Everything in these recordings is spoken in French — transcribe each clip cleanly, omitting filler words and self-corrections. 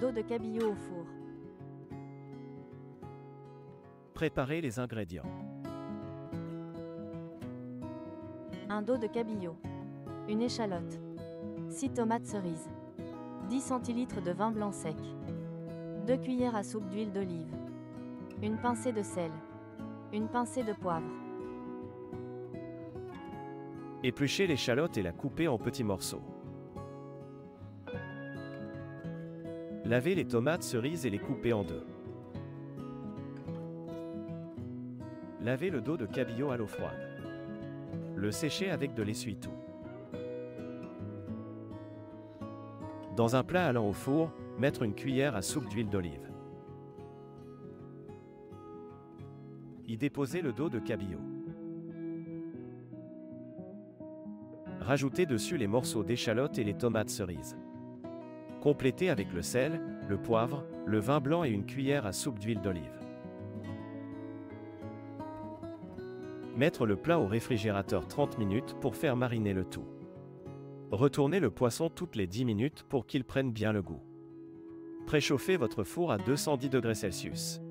Dos de cabillaud au four. Préparez les ingrédients. Un dos de cabillaud. Une échalote. 6 tomates cerises. 10 centilitres de vin blanc sec. 2 cuillères à soupe d'huile d'olive. Une pincée de sel. Une pincée de poivre. Épluchez l'échalote et la coupez en petits morceaux. Lavez les tomates cerises et les coupez en deux. Lavez le dos de cabillaud à l'eau froide. Le séchez avec de l'essuie-tout. Dans un plat allant au four, mettre une cuillère à soupe d'huile d'olive. Y déposer le dos de cabillaud. Rajoutez dessus les morceaux d'échalote et les tomates cerises. Complétez avec le sel, le poivre, le vin blanc et une cuillère à soupe d'huile d'olive. Mettre le plat au réfrigérateur 30 minutes pour faire mariner le tout. Retournez le poisson toutes les 10 minutes pour qu'il prenne bien le goût. Préchauffez votre four à 210 degrés Celsius.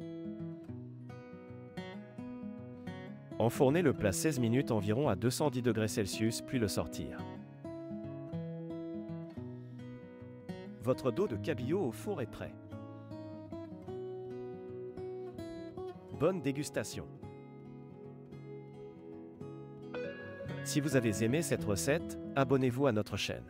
Enfournez le plat 16 minutes environ à 210 degrés Celsius puis le sortir. Votre dos de cabillaud au four est prêt. Bonne dégustation! Si vous avez aimé cette recette, abonnez-vous à notre chaîne.